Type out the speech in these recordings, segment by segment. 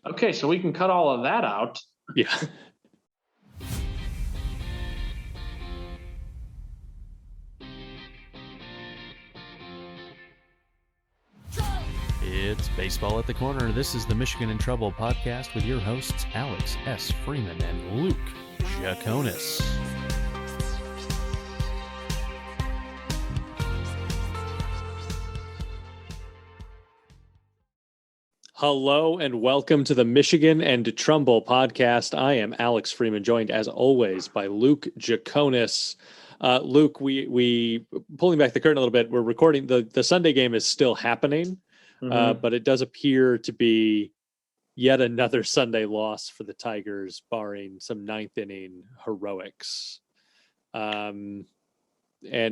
Okay, so we can cut all of that out. Yeah. It's Baseball at the Corner. This is the Michigan in Trouble podcast with your hosts, Alex S. Freeman and Luke Jaconis. Hello and welcome to the Michigan and Trumbull podcast. I am Alex Freeman, joined as always by Luke Jaconis. Luke, we pulling back the curtain a little bit. We're recording the Sunday game is still happening, but it does appear to be yet another Sunday loss for the Tigers, barring some ninth inning heroics, and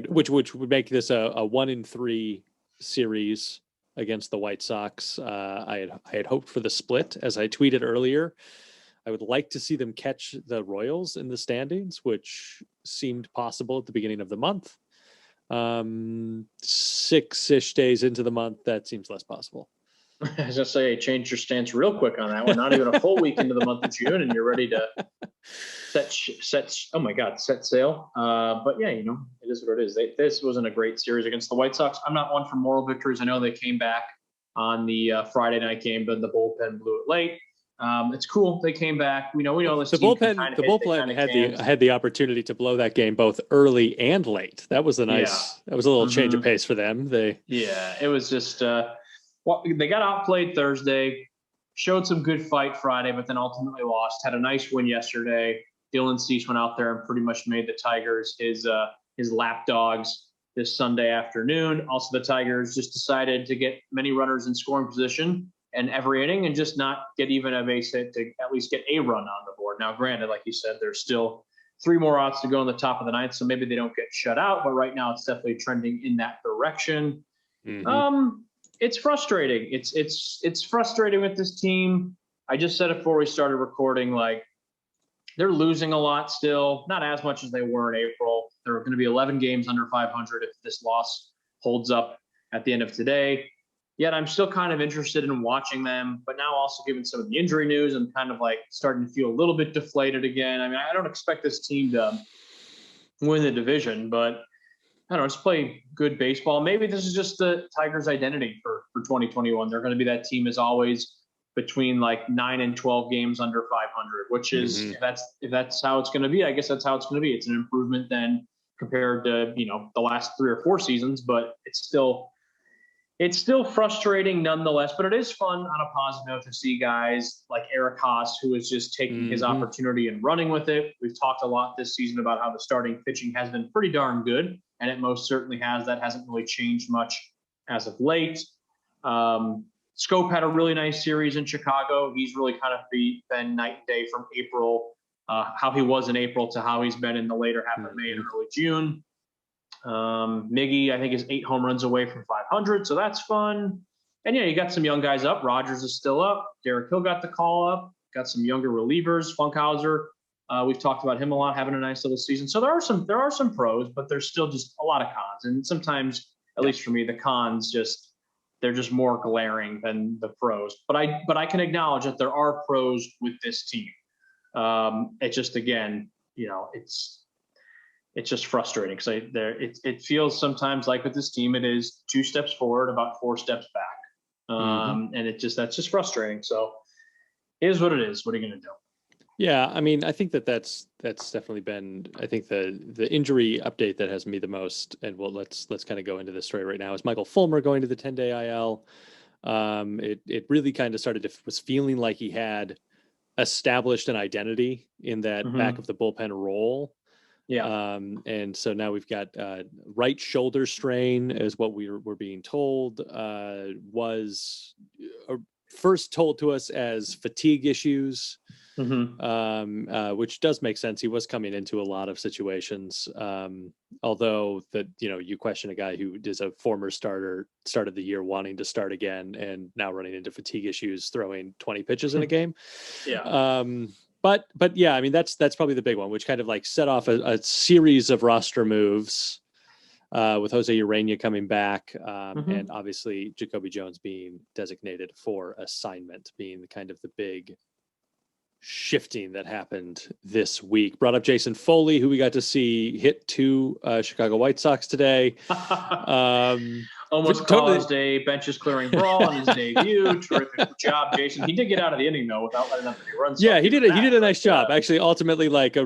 which would make this a 1-3 series against the White Sox. I had hoped for the split, as I tweeted earlier. I would like to see them catch the Royals in the standings, which seemed possible at the beginning of the month. 6-ish days into the month, that seems less possible. I was going to say, change your stance real quick on that. We're not even a full week into the month of June, and you're ready to set sail. But yeah, it is what it is. This wasn't a great series against the White Sox. I'm not one for moral victories. I know they came back on the Friday night game, but the bullpen blew it late. It's cool. They came back. We know this the bullpen had the opportunity to blow that game both early and late. That was that was a little change of pace for them. It was just they got outplayed Thursday, showed some good fight Friday, but then ultimately lost. Had a nice win yesterday. Dylan Cease went out there and pretty much made the Tigers his lapdogs this Sunday afternoon. Also, the Tigers just decided to get many runners in scoring position and every inning and just not get even a base hit to at least get a run on the board. Now, granted, like you said, there's still 3 more outs to go in the top of the ninth, so maybe they don't get shut out, but right now it's definitely trending in that direction. Mm-hmm. It's frustrating. It's frustrating with this team. I just said it before we started recording, like, they're losing a lot still, not as much as they were in April. There are going to be 11 games under 500 if this loss holds up at the end of today. Yet I'm still kind of interested in watching them, but now also given some of the injury news, I'm kind of like starting to feel a little bit deflated again. I mean, I don't expect this team to win the division, but I don't know, just play good baseball. Maybe this is just the Tigers' identity for 2021. They're going to be that team as always between like 9 and 12 games under 500, which is if that's how it's going to be, I guess that's how it's going to be. It's an improvement then compared to, the last 3 or 4 seasons, but it's still frustrating nonetheless, but it is fun on a positive note to see guys like Eric Haas, who is just taking his opportunity and running with it. We've talked a lot this season about how the starting pitching has been pretty darn good, and it most certainly has. That hasn't really changed much as of late. Scope had a really nice series in Chicago. He's really kind of been night and day from April, how he was in April to how he's been in the later half of May and early June. Miggy, I think, is 8 home runs away from 500, so that's fun. And you got some young guys up. Rogers is still up. Derek Hill got the call up. Got some younger relievers. Funkhauser, we've talked about him a lot, having a nice little season. So there are some pros, but there's still just a lot of cons. And sometimes, at least for me, the cons they're just more glaring than the pros. But I can acknowledge that there are pros with this team. It's just, again, it's just frustrating because it feels sometimes like with this team, it is 2 steps forward, about 4 steps back. And that's just frustrating. So it is what it is. What are you going to do? Yeah. I mean, I think that's definitely been, I think the injury update that has me the most, and let's kind of go into this story right now, is Michael Fulmer going to the 10-day IL. It really kind of was feeling like he had established an identity in that back of the bullpen role. Yeah. And so now we've got right shoulder strain is what we're being told, was first told to us as fatigue issues, which does make sense. He was coming into a lot of situations, although you question a guy who is a former starter, started the year wanting to start again and now running into fatigue issues, throwing 20 pitches in a game. Yeah. But yeah, I mean, that's probably the big one, which kind of like set off a series of roster moves with Jose Urena coming back, and obviously Jacoby Jones being designated for assignment, being kind of the big shifting that happened this week. Brought up Jason Foley, who we got to see hit 2 Chicago White Sox today. Almost caused a benches clearing brawl on his debut. Terrific job, Jason. He did get out of the inning though without letting up any runs. Yeah, he did a nice job. Actually, ultimately, like I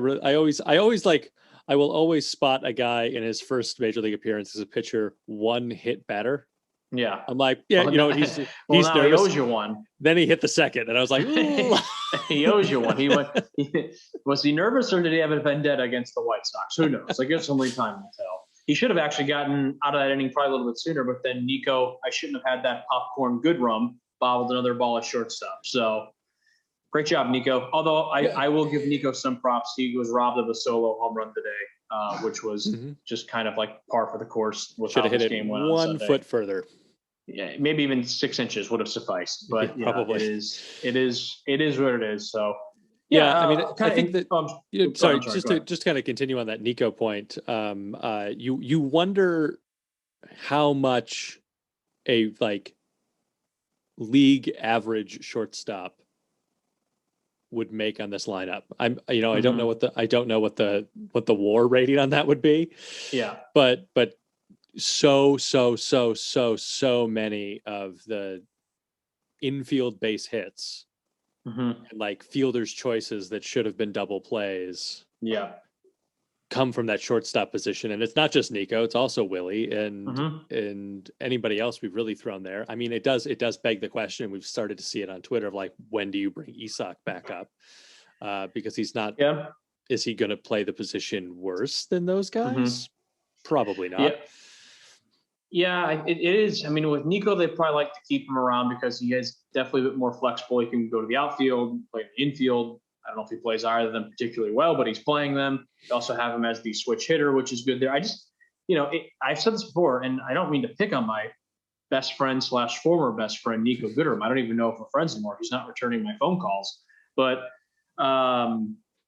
will always spot a guy in his first major league appearance as a pitcher 1 hit batter. Yeah, I'm like, yeah, well, he's now nervous. He owes you one. Then he hit the second, and I was like, he owes you one. Was he nervous or did he have a vendetta against the White Sox? Who knows? I guess only time will tell. He should have actually gotten out of that inning probably a little bit sooner, but then Nico, I shouldn't have had that popcorn good rum, bobbled another ball at shortstop. So great job, Nico. Although I will give Nico some props. He was robbed of a solo home run today, which was just kind of like par for the course. Should have hit it 1 foot further. Yeah, maybe even 6 inches would have sufficed, but probably it is what it is. So I mean, I think that just kind of continue on that Nico point. You wonder how much a like league average shortstop would make on this lineup. I don't know what the WAR rating on that would be. Yeah, but so many of the infield base hits and like fielders choices that should have been double plays come from that shortstop position. And it's not just Nico, it's also Willie and anybody else we've really thrown there. I mean, it does beg the question. We've started to see it on Twitter of like, when do you bring Isak back up? Because he's not, is he going to play the position worse than those guys? Probably not. Yeah, it is. I mean, with Nico, they probably like to keep him around because he is definitely a bit more flexible. He can go to the outfield, play in the infield. I don't know if he plays either of them particularly well, but he's playing them. They also have him as the switch hitter, which is good there. I just, I've said this before, and I don't mean to pick on my best friend / former best friend, Nico Gooderham. I don't even know if we're friends anymore. He's not returning my phone calls, but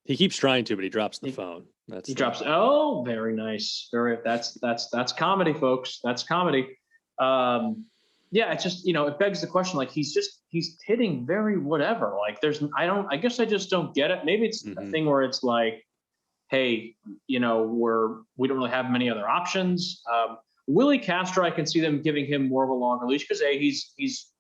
he keeps trying to, but he drops the phone. Drops. Oh, very nice. That's comedy, folks. That's comedy. It's just, it begs the question, like he's hitting very whatever. Like I guess I just don't get it. Maybe it's a thing where it's like, hey, we don't really have many other options. Willie Castro, I can see them giving him more of a longer leash because he's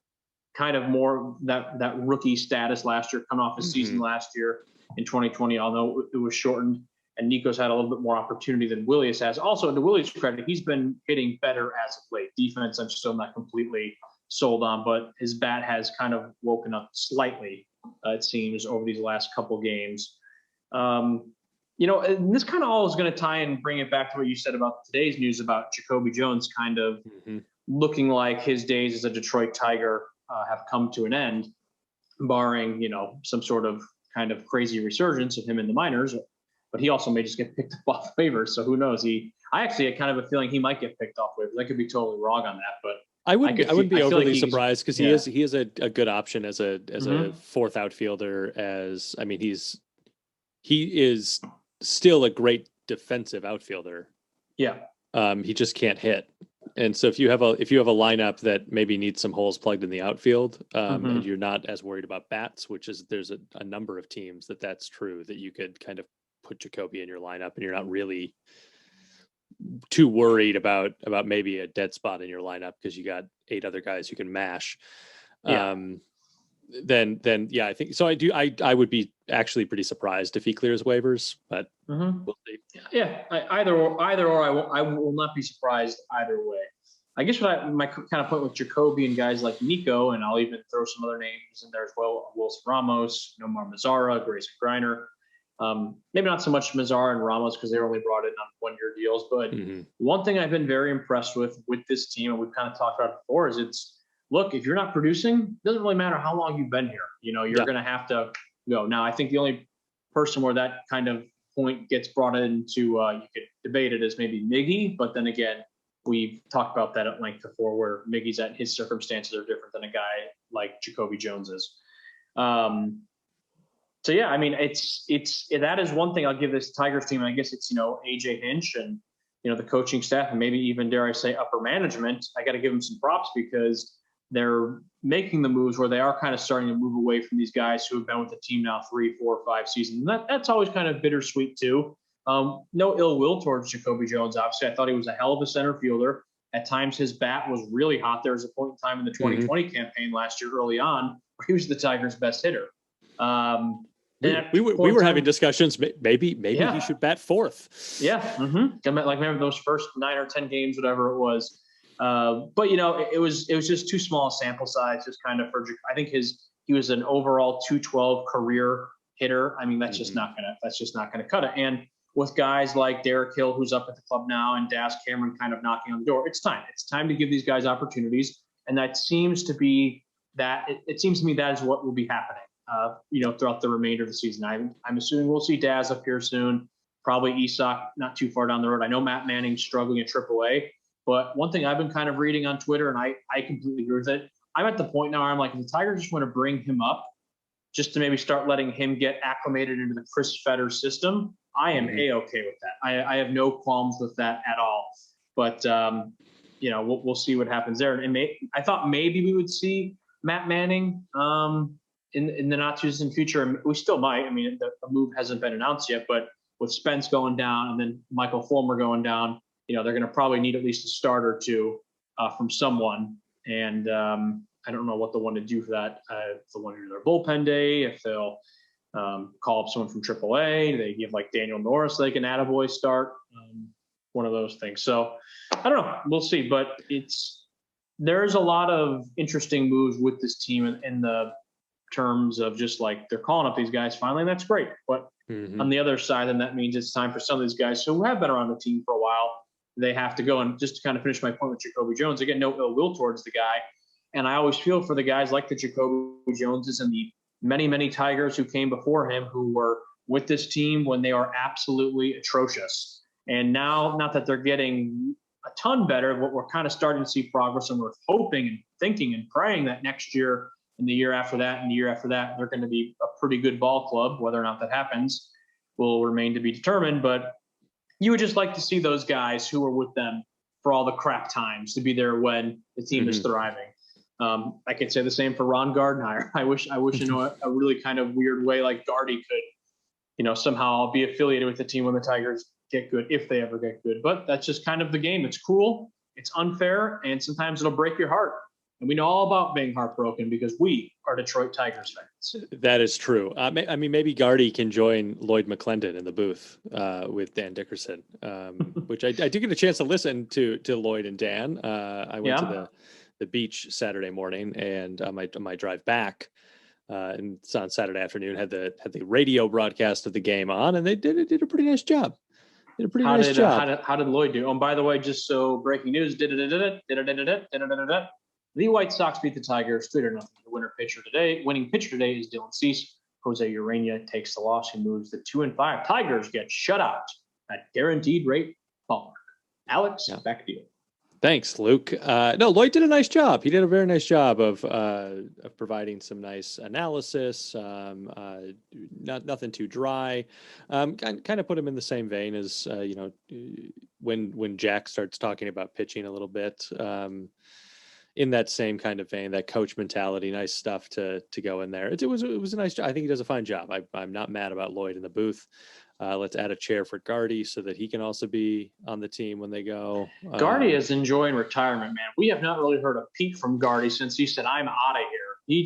kind of more that rookie status last year, coming off his season last year in 2020, although it was shortened. And Nico's had a little bit more opportunity than Willie has. Also, to Willie's credit, he's been hitting better as of late. Defense, I'm still not completely sold on, but his bat has kind of woken up slightly, it seems, over these last couple games. And this kind of all is going to tie and bring it back to what you said about today's news about Jacoby Jones kind of looking like his days as a Detroit Tiger have come to an end, barring, some sort of kind of crazy resurgence of him in the minors. But he also may just get picked up off waivers. So who knows? I actually had kind of a feeling he might get picked off waivers. I could be totally wrong on that, but I wouldn't be overly surprised because he is a good option as a fourth outfielder. He is still a great defensive outfielder. Yeah. He just can't hit. And so if you have a lineup that maybe needs some holes plugged in the outfield, and you're not as worried about bats, which is there's a number of teams that's true, that you could kind of put Jacoby in your lineup and you're not really too worried about maybe a dead spot in your lineup because you got 8 other guys you can mash. Then I think so. I would be actually pretty surprised if he clears waivers, but we'll see. Yeah, either or I will not be surprised either way. I guess my kind of point with Jacoby and guys like Nico, and I'll even throw some other names in there as well: Wilson Ramos, Nomar Mazara, Grayson Griner. Maybe not so much Mazara and Ramos because they were only brought in on 1-year deals. But one thing I've been very impressed with this team, and we've kind of talked about it before, is look, if you're not producing, it doesn't really matter how long you've been here. You're going to have to go. Now, I think the only person where that kind of point gets brought into, you could debate it as maybe Miggy, but then again, we've talked about that at length before, where Miggy's his circumstances are different than a guy like Jacoby Jones is. So yeah, I mean, it's that is one thing I'll give this Tigers team. I guess it's AJ Hinch and the coaching staff and maybe even, dare I say, upper management, I got to give them some props because they're making the moves where they are kind of starting to move away from these guys who have been with the team now 3, 4, 5 seasons. And that's always kind of bittersweet too. No ill will towards Jacoby Jones. Obviously, I thought he was a hell of a center fielder. At times, his bat was really hot. There was a point in time in the 2020 campaign last year early on where he was the Tigers' best hitter. We were having discussions. Maybe he should bat fourth. Yeah. Like maybe those first 9 or 10 games, whatever it was. But it was just too small a sample size, just kind of for. I think he was an overall 212 career hitter. I mean, that's just not gonna cut it. And with guys like Derek Hill, who's up at the club now, and Daz Cameron kind of knocking on the door, it's time to give these guys opportunities. And that seems to be that. It seems to me that is what will be happening. Throughout the remainder of the season. I'm assuming we'll see Daz up here soon. Probably Isak not too far down the road. I know Matt Manning's struggling at AAA, but one thing I've been kind of reading on Twitter, and I completely agree with it. I'm at the point now where I'm like, if the Tigers just want to bring him up, just to maybe start letting him get acclimated into the Chris Fetter system, I am A-okay with that. I have no qualms with that at all. But we'll see what happens there. And I thought maybe we would see Matt Manning in the not too distant future, and we still might. I mean, the move hasn't been announced yet, but with Spence going down and then Michael Fulmer going down, they're going to probably need at least a start or two from someone. And I don't know what they'll want to do for that. If they'll want to do their bullpen day, if they'll call up someone from AAA, they give like Daniel Norris like an attaboy start, one of those things. So I don't know. We'll see. But there's a lot of interesting moves with this team in the terms of just like they're calling up these guys finally, and that's great. But on the other side, then that means it's time for some of these guys who have been around the team for a while. They have to go. And just to kind of finish my point with Jacoby Jones, again, no ill will towards the guy. And I always feel for the guys like the Jacoby Joneses and the many, many Tigers who came before him who were with this team when they are absolutely atrocious. And now, not that they're getting a ton better, but we're kind of starting to see progress, and we're hoping and thinking and praying that next year and the year after that and the year after that, they're going to be a pretty good ball club. Whether or not that happens will remain to be determined. But you would just like to see those guys who were with them for all the crap times to be there when the team is thriving. I could say the same for Ron Gardenhire. I wish in a really kind of weird way, like Gardy could, somehow be affiliated with the team when the Tigers get good, if they ever get good. But that's just kind of the game. It's cruel, it's unfair, and sometimes it'll break your heart. And we know all about being heartbroken because we are Detroit Tigers fans. That is true. I mean, maybe Gardy can join Lloyd McClendon in the booth with Dan Dickerson, which I did get a chance to listen to Lloyd and Dan. I went to the beach Saturday morning, and on my drive back, and it's on Saturday afternoon, had the radio broadcast of the game on, and they did a pretty nice job. How did Lloyd do? Oh, and by the way, just so breaking news, the White Sox beat the Tigers 3-0. The winning pitcher today is Dylan Cease. Jose Urena takes the loss. He moves the 2-5. Tigers get shut out at guaranteed rate ballpark. Alex, back to you. Thanks, Luke. No, Lloyd did a nice job. He did a very nice job of providing some nice analysis. Nothing too dry. Kind of put him in the same vein as when Jack starts talking about pitching a little bit. In that same kind of vein, that coach mentality, nice stuff to go in there. It was a nice job. I think he does a fine job. I'm not mad about Lloyd in the booth. Let's add a chair for Gardy so that he can also be on the team when they go. Gardy is enjoying retirement, man. We have not really heard a peep from Gardy since he said, "I'm out of here." He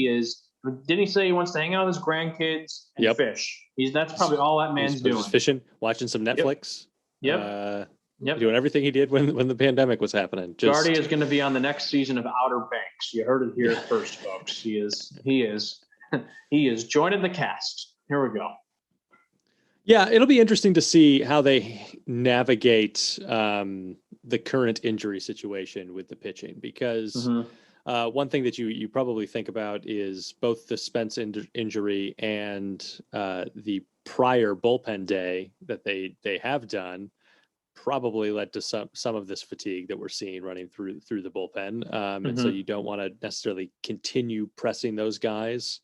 is. Didn't he say he wants to hang out with his grandkids and fish? That's probably all that man's doing. Just fishing, watching some Netflix. Yep. Doing everything he did when the pandemic was happening. Gardy is going to be on the next season of Outer Banks. You heard it here first, folks. He is joining the cast. Here we go. Yeah, it'll be interesting to see how they navigate the current injury situation with the pitching, because one thing that you probably think about is both the Spence injury and the prior bullpen day that they have done probably led to some of this fatigue that we're seeing running through the bullpen. And so you don't want to necessarily continue pressing those guys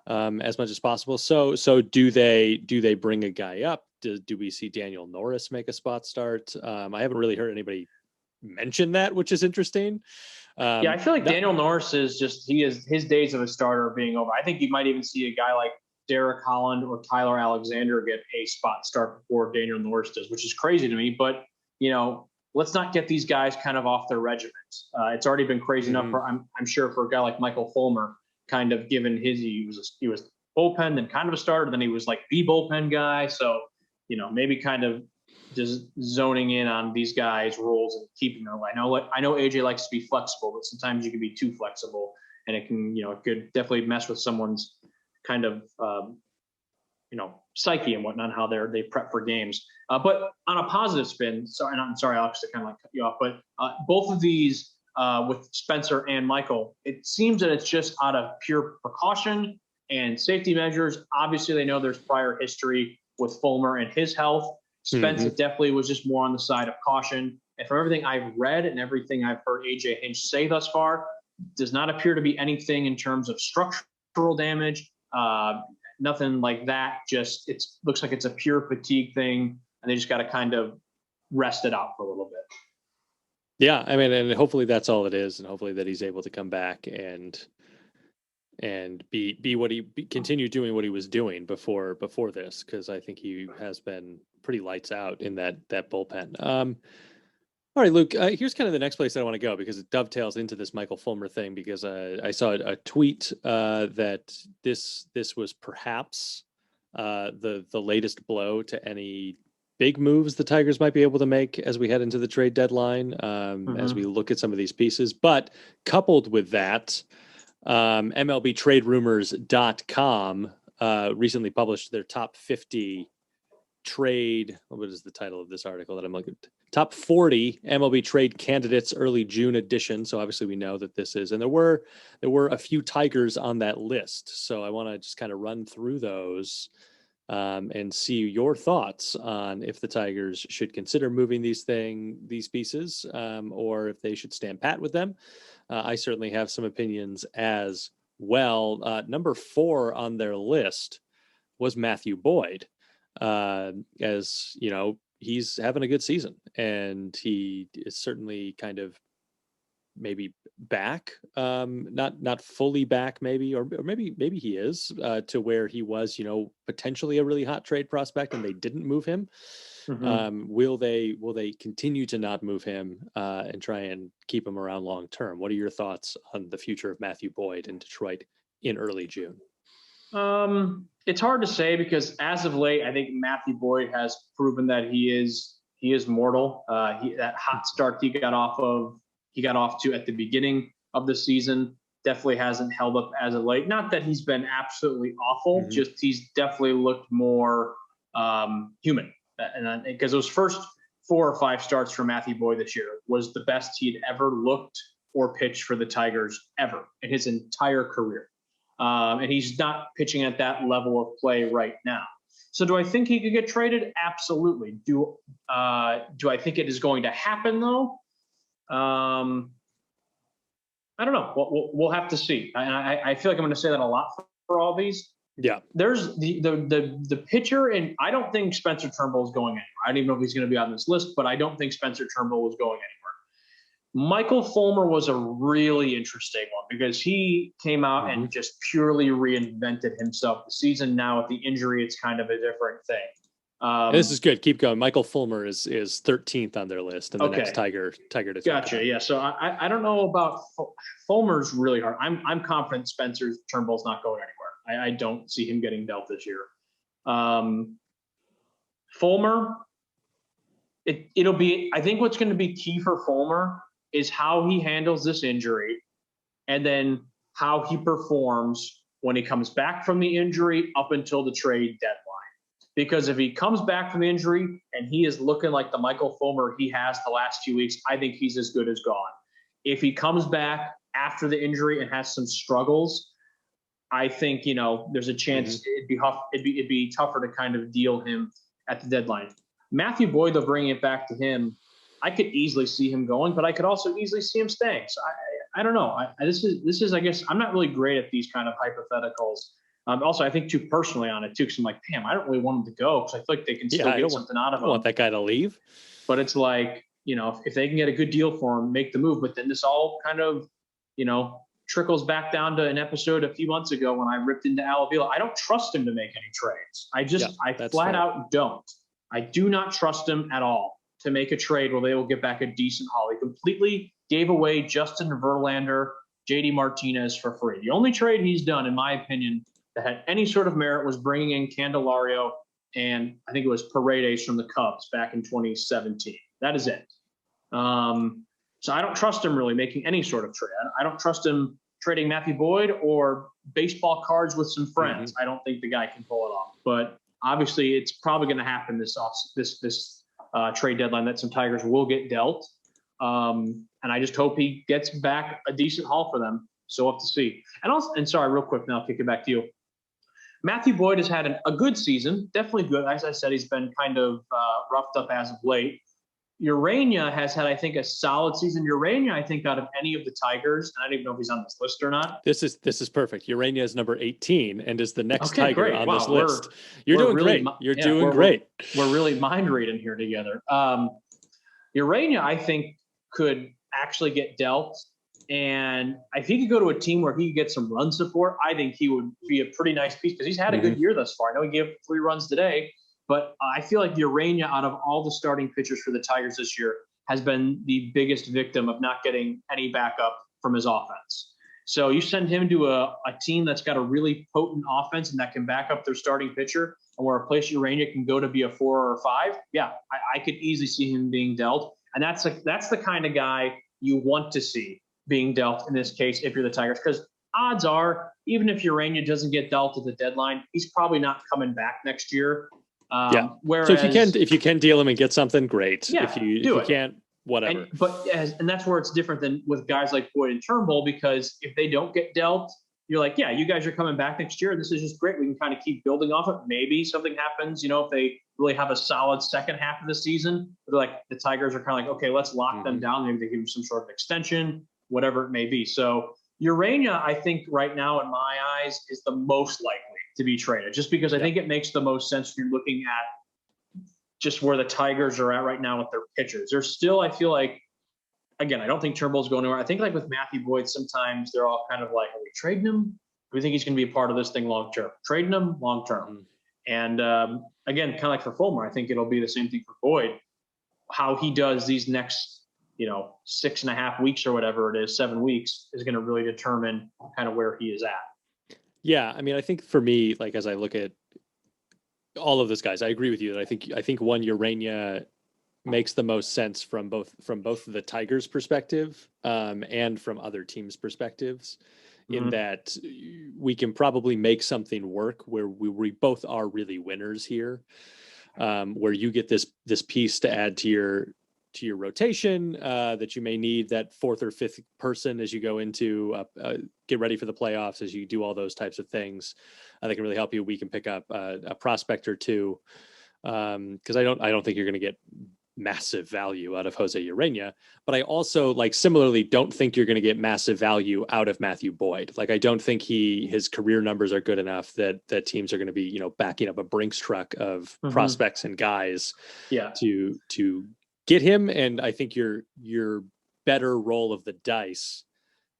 as much as possible. So do they bring a guy up? Do we see Daniel Norris make a spot start? I haven't really heard anybody mention that, which is interesting. Yeah, I feel like Daniel Norris is his days of a starter being over. I think you might even see a guy like Derek Holland or Tyler Alexander get a spot start before Daniel Norris does, which is crazy to me. But, let's not get these guys kind of off their regiment. It's already been crazy enough for, I'm sure, for a guy like Michael Fulmer, kind of given he was bullpen, then kind of a starter, then he was like the bullpen guy. So, maybe kind of just zoning in on these guys' roles and keeping them. I know AJ likes to be flexible, but sometimes you can be too flexible, and it can, it could definitely mess with someone's kind of, psyche and whatnot, how they prep for games. But on a positive spin, and I'm sorry, Alex, to kind of like cut you off, but both of these with Spencer and Michael, it seems that it's just out of pure precaution and safety measures. Obviously, they know there's prior history with Fulmer and his health. Spencer definitely was just more on the side of caution. And from everything I've read and everything I've heard AJ Hinch say thus far, does not appear to be anything in terms of structural damage. Nothing like that. Just it looks like it's a pure fatigue thing, and they just got to kind of rest it out for a little bit. Yeah, I mean, and hopefully that's all it is, and hopefully that he's able to come back and continue doing what he was doing before this, because I think he has been pretty lights out in that bullpen. All right, Luke, here's kind of the next place that I want to go, because it dovetails into this Michael Fulmer thing, because I saw a tweet that this was perhaps the latest blow to any big moves the Tigers might be able to make as we head into the trade deadline, as we look at some of these pieces. But coupled with that, MLBTradeRumors.com recently published their top 50 trade. What is the title of this article that I'm looking at? Top 40 MLB trade candidates early June edition. So obviously we know that this is, and there were a few Tigers on that list. So I want to just kind of run through those and see your thoughts on if the Tigers should consider moving these pieces, or if they should stand pat with them. I certainly have some opinions as well. Number 4 on their list was Matthew Boyd. As you know, he's having a good season, and he is certainly kind of maybe back, not fully back, maybe, or maybe he is to where he was, potentially a really hot trade prospect, and they didn't move him. Will they continue to not move him and try and keep him around long term? What are your thoughts on the future of Matthew Boyd in Detroit in early June? It's hard to say, because as of late, I think Matthew Boyd has proven that he is mortal. That hot start he got off to at the beginning of the season definitely hasn't held up as of late. Not that he's been absolutely awful, just he's definitely looked more human. And because those first 4 or 5 starts for Matthew Boyd this year was the best he'd ever looked or pitched for the Tigers ever in his entire career. And he's not pitching at that level of play right now. So do I think he could get traded? Absolutely. Do I think it is going to happen, though? I don't know. We'll have to see. And I feel like I'm going to say that a lot for all these. Yeah. There's the pitcher, and I don't think Spencer Turnbull is going anywhere. I don't even know if he's going to be on this list, but I don't think Spencer Turnbull is going anywhere. Michael Fulmer was a really interesting one, because he came out and just purely reinvented himself. The season now with the injury, it's kind of a different thing. This is good. Keep going. Michael Fulmer is 13th on their list, and the next Tiger to gotcha. Yeah. So I don't know about Fulmer's really hard. I'm confident Spencer Turnbull's not going anywhere. I don't see him getting dealt this year. Fulmer, it'll be. I think what's going to be key for Fulmer is how he handles this injury, and then how he performs when he comes back from the injury up until the trade deadline. Because if he comes back from the injury and he is looking like the Michael Fulmer he has the last 2 weeks, I think he's as good as gone. If he comes back after the injury and has some struggles, I think, there's a chance it'd be tougher to kind of deal him at the deadline. Matthew Boyd, though, bringing it back to him, I could easily see him going, but I could also easily see him staying. So I don't know. This is, I guess, I'm not really great at these kind of hypotheticals. Also, I think too personally on it too, because I'm like, damn, I don't really want him to go because I feel like they can still get something out of him. I don't want that guy to leave. But it's like, if they can get a good deal for him, make the move. But then this all kind of, trickles back down to an episode a few months ago when I ripped into Al Avila. I don't trust him to make any trades. I flat out don't. I do not trust him at all to make a trade where they will get back a decent haul. He completely gave away Justin Verlander, JD Martinez for free. The only trade he's done, in my opinion, that had any sort of merit was bringing in Candelario and I think it was Paredes from the Cubs back in 2017. That is it. So I don't trust him really making any sort of trade. I don't trust him trading Matthew Boyd or baseball cards with some friends. I don't think the guy can pull it off. But obviously, it's probably going to happen this trade deadline that some Tigers will get dealt. And I just hope he gets back a decent haul for them. So we'll have to see. And sorry, real quick, now I'll kick it back to you. Matthew Boyd has had a good season, definitely good. As I said, he's been kind of roughed up as of late. Urania has had, I think, a solid season. Urania, I think, out of any of the Tigers, and I don't even know if he's on this list or not. This is perfect. Urania is number 18 and is the next Tiger on this list. You're doing really great. You're doing great. We're really mind reading here together. Urania, I think, could actually get dealt. And if he could go to a team where he could get some run support, I think he would be a pretty nice piece because he's had a good year thus far. I know he gave 3 runs today, but I feel like Urania, out of all the starting pitchers for the Tigers this year, has been the biggest victim of not getting any backup from his offense. So you send him to a team that's got a really potent offense and that can back up their starting pitcher, and where a place Urania can go to be a 4 or a 5. Yeah, I could easily see him being dealt. And that's the kind of guy you want to see being dealt in this case if you're the Tigers, because odds are, even if Urania doesn't get dealt at the deadline, he's probably not coming back next year. Whereas, so if you can deal him and get something, great. Yeah, if you can't, whatever. And that's where it's different than with guys like Boyd and Turnbull, because if they don't get dealt, you're like, yeah, you guys are coming back next year. This is just great. We can kind of keep building off it. Maybe something happens, if they really have a solid second half of the season. They're like, the Tigers are kind of like, okay, let's lock them down. Maybe they give them some sort of extension, whatever it may be. So Urania, I think right now in my eyes, is the most likely to be traded, just because I think it makes the most sense if you're looking at just where the Tigers are at right now with their pitchers. There's still, I feel like, again, I don't think Turnbull's going anywhere. I think like with Matthew Boyd, sometimes they're all kind of like, are we trading him? Do we think he's going to be a part of this thing long term? Trading him long term. And again, kind of like for Fulmer, I think it'll be the same thing for Boyd. How he does these next 6.5 weeks or whatever it is, 7 weeks, is going to really determine kind of where he is at. Yeah. I mean, I think for me, like, as I look at all of those guys, I agree with you that I think one, Urania makes the most sense from both the Tigers' perspective and from other teams' perspectives, in that we can probably make something work where we both are really winners here, where you get this piece to add to your rotation that you may need, that 4th or 5th person as you go into get ready for the playoffs, as you do all those types of things. That can really help you. We can pick up a prospect or two, because I don't think you're going to get massive value out of Jose Urania, but I also, like, similarly don't think you're going to get massive value out of Matthew Boyd. Like, I don't think his career numbers are good enough that teams are going to be, backing up a Brinks truck of prospects and guys to get him. And I think your better roll of the dice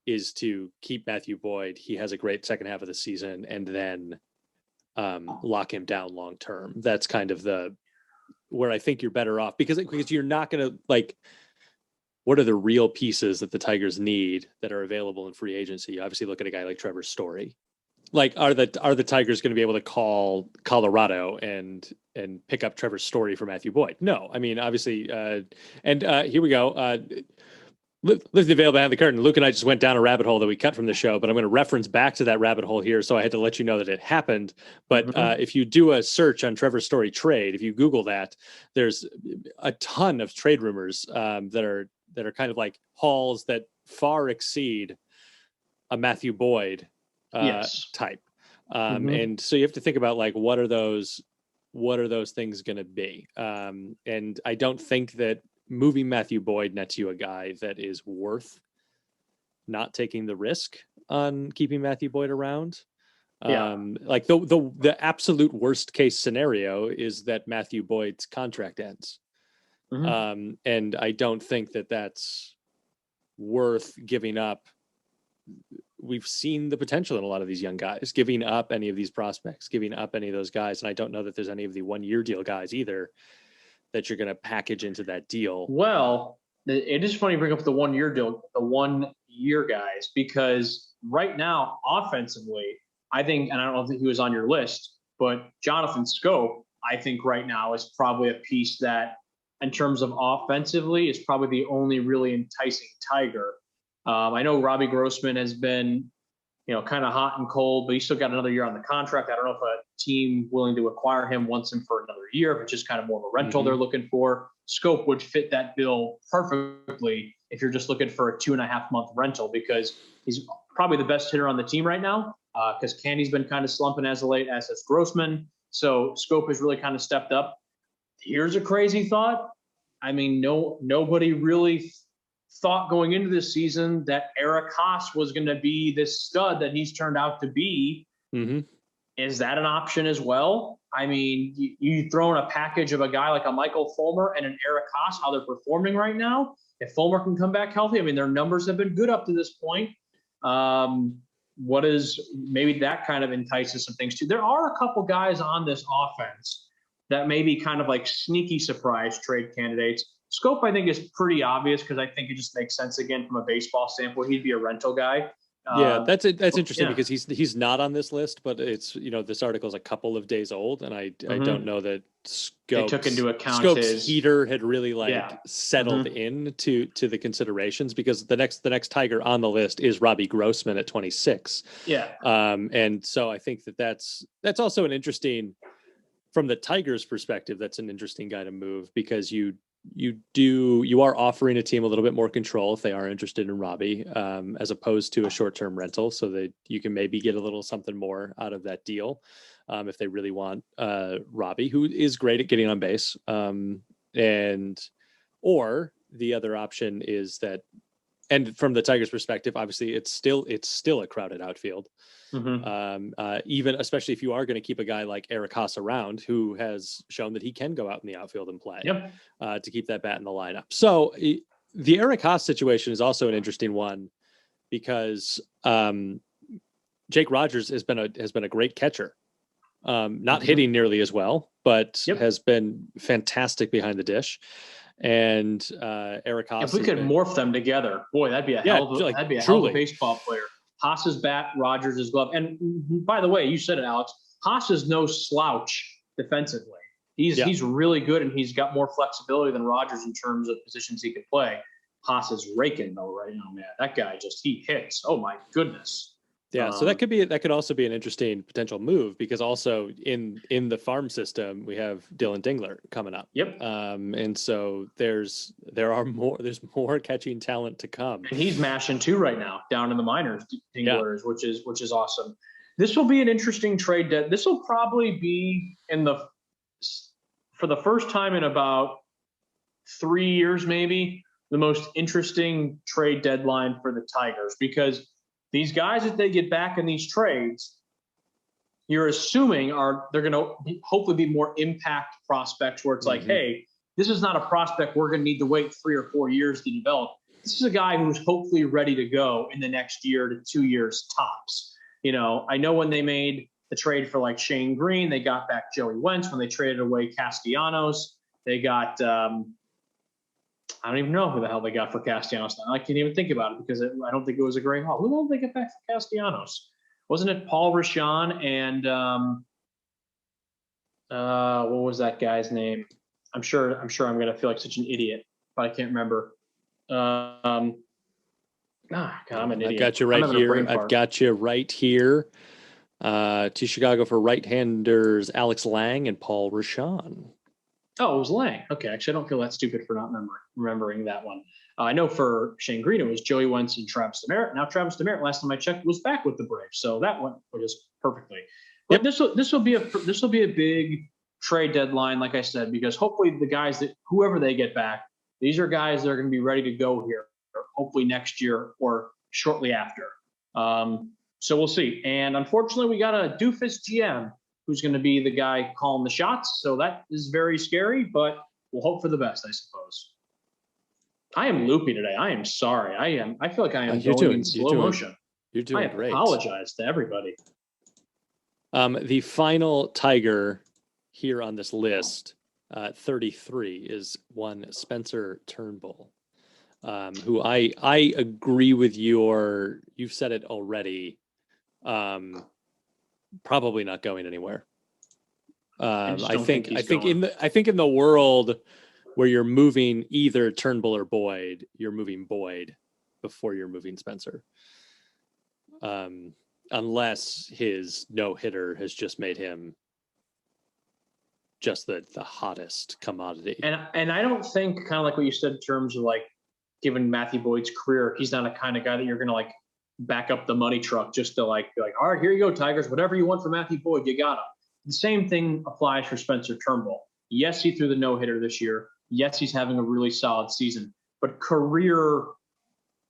is to keep Matthew Boyd. He has a great second half of the season, and then lock him down long term. That's kind of where I think you're better off, because you're not going to, like, what are the real pieces that the Tigers need that are available in free agency? You obviously look at a guy like Trevor Story. Like, are the Tigers going to be able to call Colorado and pick up Trevor Story for Matthew Boyd? No. I mean, obviously, here we go. Lift the veil behind the curtain. Luke and I just went down a rabbit hole that we cut from the show, but I'm going to reference back to that rabbit hole here. So I had to let you know that it happened. But if you do a search on Trevor Story trade, if you Google that, there's a ton of trade rumors that are kind of like hauls that far exceed a Matthew Boyd type. And so you have to think about, like, what are those things going to be? And I don't think that moving Matthew Boyd nets you a guy that is worth not taking the risk on keeping Matthew Boyd around. Like the absolute worst case scenario is that Matthew Boyd's contract ends. And I don't think that that's worth giving up. We've seen the potential in a lot of these young guys, giving up any of these prospects, giving up any of those guys. And I don't know that there's any of the 1-year deal guys either that you're going to package into that deal. Well, it is funny you bring up the 1-year deal, the 1-year guys, because right now, offensively, I think, and I don't know if he was on your list, but Jonathan Scope, I think right now is probably a piece that, in terms of offensively, is probably the only really enticing Tiger. I know Robbie Grossman has been, kind of hot and cold, but he's still got another year on the contract. I don't know if a team willing to acquire him wants him for another year, if it's just kind of more of a rental they're looking for. Scope would fit that bill perfectly if you're just looking for a 2.5-month rental, because he's probably the best hitter on the team right now, because Candy's been kind of slumping as of late, as has Grossman. So Scope has really kind of stepped up. Here's a crazy thought. I mean, nobody really thought going into this season that Eric Haas was going to be this stud that he's turned out to be. Is that an option as well? I mean, you throw in a package of a guy like a Michael Fulmer and an Eric Haas, how they're performing right now. If Fulmer can come back healthy, I mean, their numbers have been good up to this point. What is maybe that kind of entices some things too. There are a couple guys on this offense that may be kind of like sneaky surprise trade candidates. Scope, I think, is pretty obvious because I think it just makes sense again from a baseball standpoint. He'd be a rental guy. Yeah, that's interesting because he's not on this list, but it's this article is a couple of days old, and I don't know that they took into account Scope's heater had really settled in to the considerations, because the next Tiger on the list is Robbie Grossman at 26. Yeah, and so I think that's also an interesting, from the Tigers' perspective, that's an interesting guy to move, because you are offering a team a little bit more control if they are interested in Robbie, as opposed to a short-term rental, so that you can maybe get a little something more out of that deal if they really want Robbie, who is great at getting on base. Or the other option is that, and from the Tigers' perspective, obviously it's still a crowded outfield. Even especially if you are going to keep a guy like Eric Haas around, who has shown that he can go out in the outfield and play, to keep that bat in the lineup. So the Eric Haas situation is also an interesting one, because Jake Rogers has been a great catcher, not hitting nearly as well, but has been fantastic behind the dish. And Eric Haas, if we could morph them together, boy, that'd be a hell of a baseball player. Haas's bat, Rogers' glove. And by the way, you said it, Alex, Haas is no slouch defensively. He's really good, and he's got more flexibility than Rogers in terms of positions he can play. Haas is raking though right now, man. That guy he hits. Oh my goodness. Yeah, so that could also be an interesting potential move, because also in the farm system we have Dylan Dingler coming up. And so there's more catching talent to come. And he's mashing too right now down in the minors, Dinglers, which is awesome. This will be an interesting trade. This will probably be for the first time in about 3 years, maybe, the most interesting trade deadline for the Tigers, because these guys that they get back in these trades, you're assuming they're going to hopefully be more impact prospects, where it's like, hey, this is not a prospect we're going to need to wait 3 or 4 years to develop. This is a guy who's hopefully ready to go in the next year to 2 years tops. I know when they made the trade for like Shane Green, they got back Joey Wentz. When they traded away Castellanos, they got I don't even know who the hell they got for Castellanos now. I can't even think about it, because I don't think it was a great haul. Who did they get back for Castellanos? Wasn't it Paul Rashawn and what was that guy's name? I'm sure I'm going to feel like such an idiot, but I can't remember. God, I'm an idiot. I've got you right here. To Chicago for right-handers Alex Lang and Paul Rashawn. Oh, it was Lang. Okay, actually, I don't feel that stupid for not remembering that one. I know for Shane Green, it was Joey Wentz and Travis Demeritte. Now, Travis Demeritte, last time I checked, was back with the Braves, so that went just perfectly. But this will be a big trade deadline, like I said, because hopefully the guys whoever they get back, these are guys that are going to be ready to go here, hopefully next year or shortly after. So we'll see. And unfortunately, we got a doofus GM who's going to be the guy calling the shots. So that is very scary, but we'll hope for the best, I suppose. I am loopy today. I am sorry. I feel like I am going in slow motion. You're doing great. I apologize to everybody. The final Tiger here on this list, 33, is one Spencer Turnbull, who I agree with you've said it already, probably not going anywhere. I think in the world where you're moving either Turnbull or Boyd, you're moving Boyd before you're moving Spencer. Unless his no-hitter has just made him just the hottest commodity. And I don't think, kind of like what you said in terms of like, given Matthew Boyd's career, he's not a kind of guy that you're going to like back up the money truck just to like, be like, all right, here you go, Tigers, whatever you want for Matthew Boyd, you got him. The same thing applies for Spencer Turnbull. Yes, he threw the no-hitter this year. Yes, he's having a really solid season, but career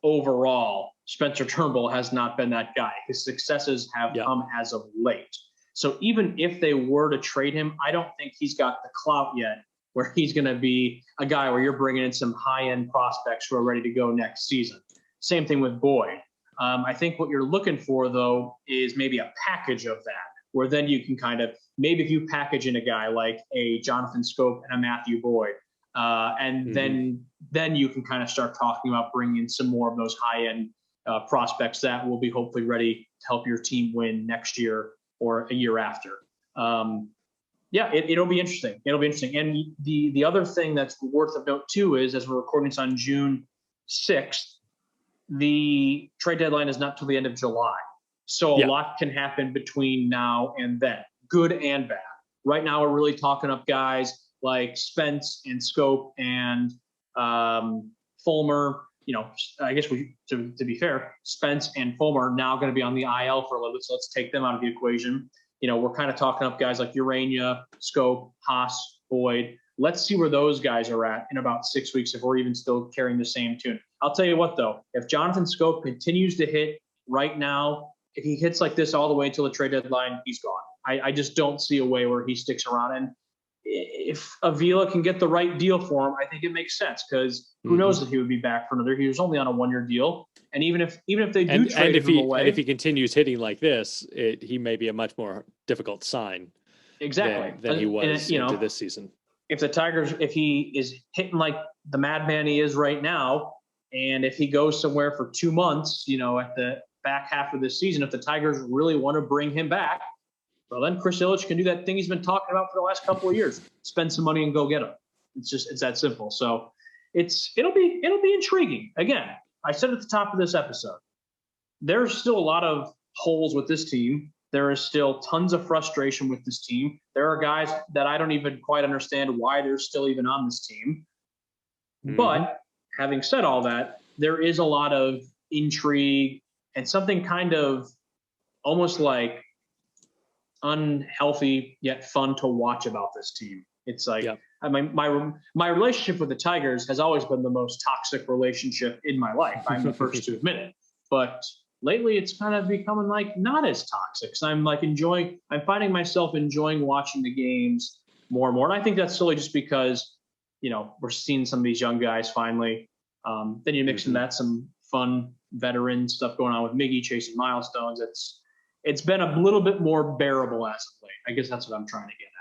overall, Spencer Turnbull has not been that guy. His successes have come as of late. So even if they were to trade him, I don't think he's got the clout yet where he's going to be a guy where you're bringing in some high-end prospects who are ready to go next season. Same thing with Boyd. I think what you're looking for, though, is maybe a package of that, where then you can kind of, maybe if you package in a guy like a Jonathan Scope and a Matthew Boyd, and then you can kind of start talking about bringing in some more of those high-end prospects that will be hopefully ready to help your team win next year or a year after. It'll be interesting. It'll be interesting. And the other thing that's worth of note, too, is as we're recording this on June 6th, the trade deadline is not till the end of July. So a lot can happen between now and then, good and bad. Right now, we're really talking up guys like Spence and Scope and Fulmer. You know, I guess to be fair, Spence and Fulmer are now going to be on the IL for a little bit, so let's take them out of the equation. You know, we're kind of talking up guys like Urania, Scope, Haas, Boyd. Let's see where those guys are at in about 6 weeks if we're even still carrying the same tune. I'll tell you what, though, if Jonathan Scope continues to hit right now, if he hits like this all the way until the trade deadline, he's gone. I just don't see a way where he sticks around. And if Avila can get the right deal for him, I think it makes sense because who knows if he would be back for another. He was only on a 1-year deal. And even if they do trade him away. And if he continues hitting like this, he may be a much more difficult sign than he was into this season. If the Tigers, if he is hitting like the madman he is right now, and if he goes somewhere for 2 months, you know, at the back half of this season, if the Tigers really want to bring him back, well, then Chris Ilitch can do that thing he's been talking about for the last couple of years: spend some money and go get him. It's that simple. So it'll be intriguing. Again, I said at the top of this episode, there's still a lot of holes with this team. There is still tons of frustration with this team. There are guys that I don't even quite understand why they're still even on this team. But having said all that, there is a lot of intrigue and something kind of almost like unhealthy yet fun to watch about this team. It's like I mean, my relationship with the Tigers has always been the most toxic relationship in my life. I'm the first to admit it. But lately it's kind of becoming like not as toxic. So I'm finding myself enjoying watching the games more and more. And I think that's solely just because, you know, we're seeing some of these young guys finally. Then you mix in that some fun veteran stuff going on with Miggy chasing milestones. It's been a little bit more bearable as of late. I guess that's what I'm trying to get at.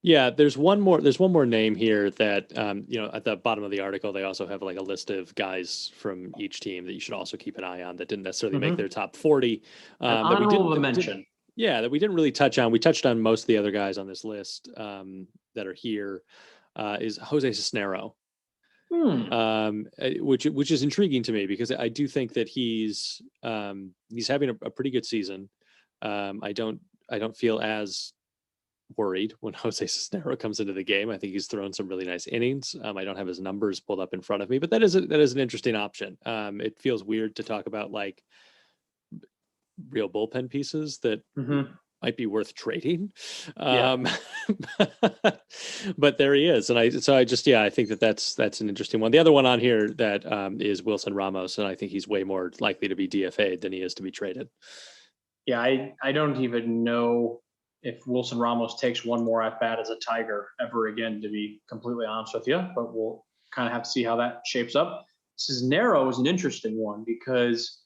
Yeah, there's one more name here that you know, at the bottom of the article they also have like a list of guys from each team that you should also keep an eye on that didn't necessarily make their top 40. That we didn't mention. That we didn't really touch on. We touched on most of the other guys on this list that are here. Is Jose Cisnero, which is intriguing to me because I do think that he's having a pretty good season. I don't feel as worried when Jose Cisnero comes into the game. I think he's thrown some really nice innings. I don't have his numbers pulled up in front of me, but that is an interesting option. It feels weird to talk about like real bullpen pieces that might be worth trading. Yeah. But there he is. And I think that's an interesting one. The other one on here that is Wilson Ramos. And I think he's way more likely to be DFA'd than he is to be traded. Yeah. I don't even know if Wilson Ramos takes one more at bat as a Tiger ever again, to be completely honest with you, but we'll kind of have to see how that shapes up. Cisnero is an interesting one because,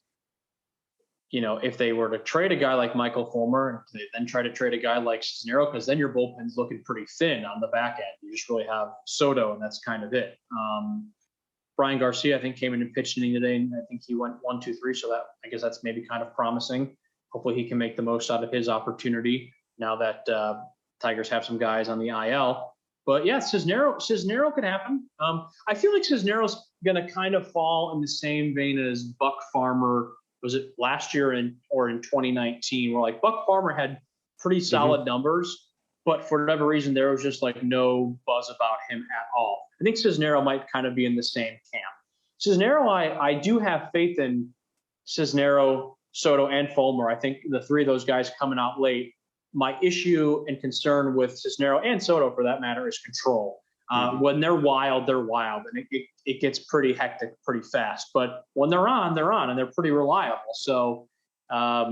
if they were to trade a guy like Michael Fulmer and they then try to trade a guy like Cisnero, because then your bullpen's looking pretty thin on the back end. You just really have Soto, and that's kind of it. Brian Garcia, I think, came in and pitched an inning today, and I think he went 1-2-3. So I guess that's maybe kind of promising. Hopefully he can make the most out of his opportunity now that Tigers have some guys on the IL. But yeah, Cisnero could happen. I feel like Cisnero's going to kind of fall in the same vein as Buck Farmer. Was it last year or in 2019, where like Buck Farmer had pretty solid numbers, but for whatever reason, there was just like no buzz about him at all. I think Cisnero might kind of be in the same camp. Cisnero, I do have faith in Cisnero, Soto, and Fulmer. I think the three of those guys coming out late. My issue and concern with Cisnero and Soto, for that matter, is control. When they're wild, and it gets pretty hectic pretty fast. But when they're on, and they're pretty reliable. So, I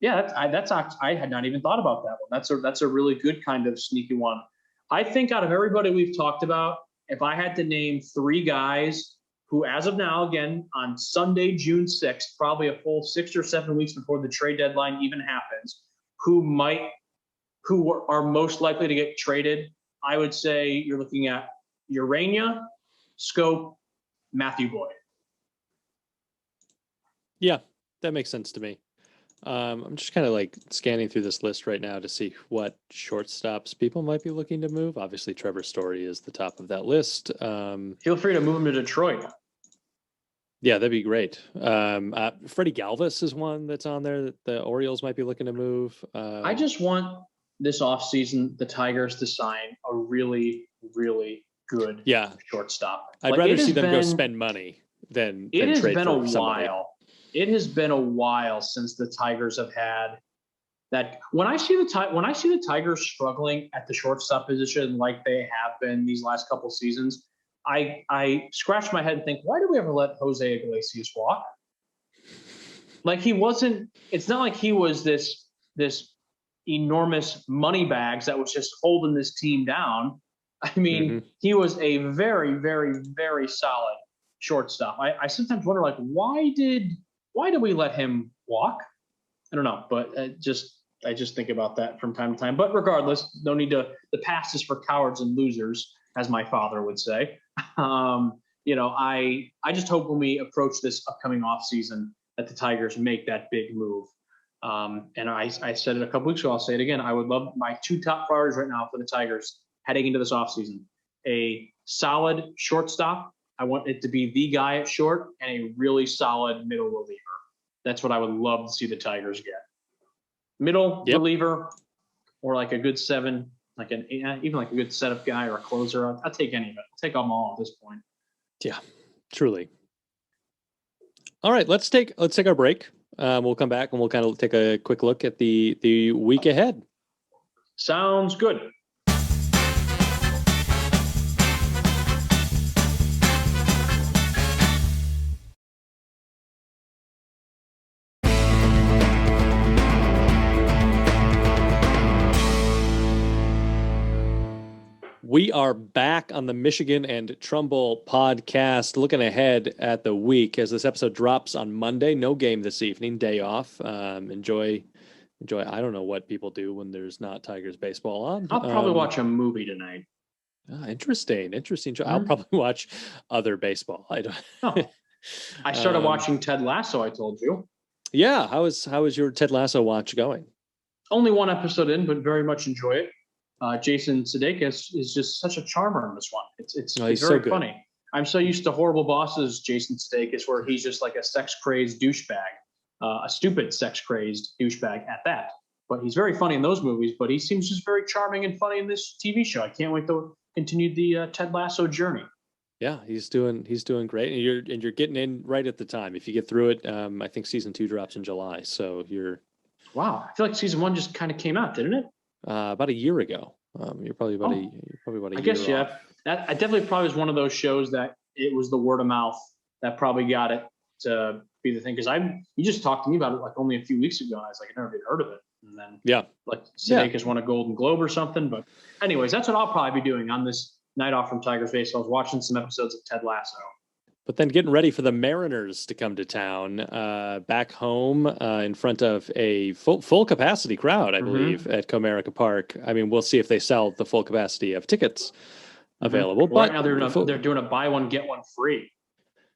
had not even thought about that one. That's a really good kind of sneaky one. I think out of everybody we've talked about, if I had to name three guys who, as of now, again, on Sunday, June 6th, probably a full 6 or 7 weeks before the trade deadline even happens, who are most likely to get traded, I would say you're looking at Urania, Scope, Matthew Boyd. Yeah, that makes sense to me. I'm just kind of like scanning through this list right now to see what shortstops people might be looking to move. Obviously, Trevor Story is the top of that list. Feel free to move him to Detroit. Yeah, that'd be great. Freddie Galvis is one that's on there that the Orioles might be looking to move. I just want this offseason the Tigers to sign a really, really good shortstop. I'd rather see them go spend money than it has trade been for a somebody. while. It has been a while since the Tigers have had that. When I see the Tigers struggling at the shortstop position like they have been these last couple seasons, I scratch my head and think, why did we ever let Jose Iglesias walk? Like he wasn't. It's not like he was this enormous money bags that was just holding this team down. I mean, he was a very, very, very solid shortstop. I sometimes wonder, like, why did we let him walk? I don't know, but I just think about that from time to time. But regardless, no need to. The past is for cowards and losers, as my father would say. I just hope when we approach this upcoming offseason that the Tigers make that big move. And I said it a couple weeks ago. I'll say it again. I would love my two top priorities right now for the Tigers heading into this offseason: a solid shortstop. I want it to be the guy at short, and a really solid middle reliever. That's what I would love to see the Tigers get. Middle reliever, or like a good seven, even like a good setup guy or a closer. I'll take any of it. I'll take them all at this point. Yeah, truly. All right, let's take our break. We'll come back and we'll kind of take a quick look at the week ahead. Sounds good. We are back on the Michigan and Trumbull podcast, looking ahead at the week as this episode drops on Monday. No game this evening, day off. Enjoy. I don't know what people do when there's not Tigers baseball on. I'll probably watch a movie tonight. Interesting. I'll probably watch other baseball. I don't. I started watching Ted Lasso. I told you. Yeah. How is your Ted Lasso watch going? Only one episode in, but very much enjoy it. Jason Sudeikis is just such a charmer in this one. It's very so funny. I'm so used to Horrible Bosses, Jason Sudeikis, where he's just like a sex-crazed douchebag, a stupid sex-crazed douchebag at that. But he's very funny in those movies, but he seems just very charming and funny in this TV show. I can't wait to continue the Ted Lasso journey. Yeah, he's doing great, and you're getting in right at the time. If you get through it, I think season 2 drops in July, so you're Wow. I feel like season 1 just kind of came out, didn't it? About a year ago. You're probably about a I year guess, yeah. off. That I definitely probably was one of those shows that it was the word of mouth that probably got it to be the thing. Because you just talked to me about it like only a few weeks ago, and I was like, I never even heard of it. And then like Sudeikis won a Golden Globe or something. But anyways, that's what I'll probably be doing on this night off from Tigers baseball. I was watching some episodes of Ted Lasso. But then getting ready for the Mariners to come to town, back home in front of a full capacity crowd, I believe, at Comerica Park. I mean, we'll see if they sell the full capacity of tickets available. Well, but right now they're doing a buy one get one free,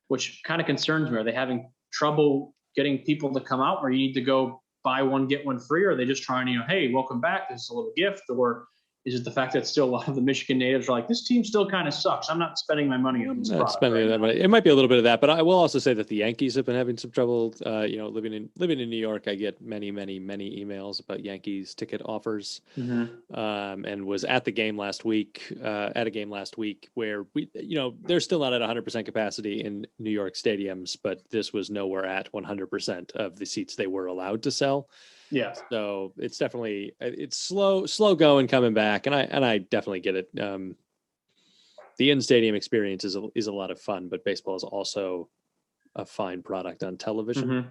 which kind of concerns me. Are they having trouble getting people to come out, where you need to go buy one get one free, or are they just trying to, hey, welcome back, this is a little gift? Or is it the fact that still a lot of the Michigan natives are like, this team still kind of sucks, I'm not spending my money on this product spending that money. It might be a little bit of that, but I will also say that the Yankees have been having some trouble. Living in New York, I get many emails about Yankees ticket offers. And was at the game last week, where they're still not at 100% capacity in New York stadiums, but this was nowhere at 100% of the seats they were allowed to sell. Yeah. So it's definitely, it's slow going coming back. And I definitely get it. The in-stadium experience is a lot of fun, but baseball is also a fine product on television.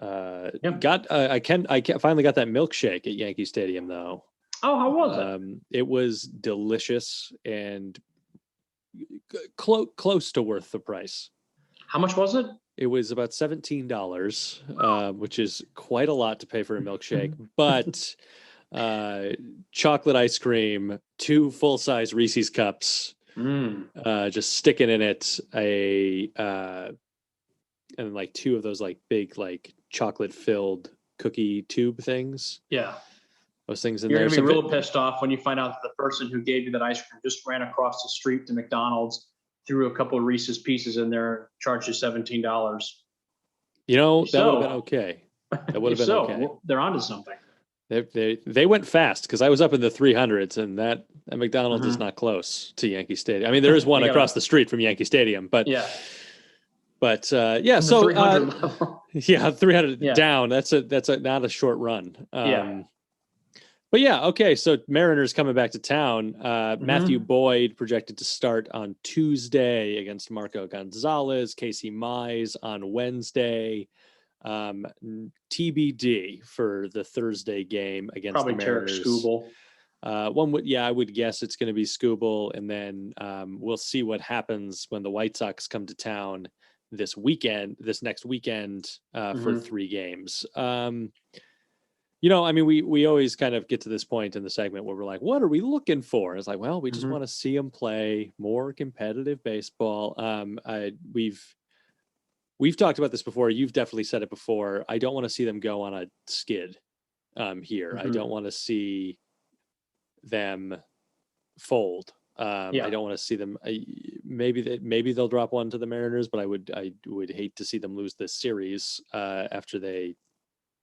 I finally got that milkshake at Yankee Stadium though. Oh, how was it? It was delicious and close to worth the price. How much was it? It was about $17, which is quite a lot to pay for a milkshake, but chocolate ice cream, 2 full-size Reese's cups, just sticking in it and like 2 of those like big like chocolate-filled cookie tube things. Yeah. Those things in You're there. You're going to be real pissed off when you find out that the person who gave you that ice cream just ran across the street to McDonald's, threw a couple of Reese's Pieces in there, charged you $17. That would have been okay. That would have been okay. Well, they're onto something. They went fast because I was up in the 300s, and that McDonald's is not close to Yankee Stadium. I mean, there is one across the street from Yankee Stadium, but yeah. But So 300 down. That's not a short run. But yeah, okay. So Mariners coming back to town. Matthew Boyd projected to start on Tuesday against Marco Gonzalez. Casey Mize on Wednesday. TBD for the Thursday game against the Mariners. Probably Tarek Skubal. I would guess it's going to be Skubal, and then we'll see what happens when the White Sox come to town this next weekend for 3 games. We always kind of get to this point in the segment where we're like, what are we looking for? It's like, well, we just want to see them play more competitive baseball. We've talked about this before. You've definitely said it before. I don't want to see them go on a skid here. I don't want to see them fold. I don't want to see them. Maybe they'll drop one to the Mariners, but I would hate to see them lose this series after they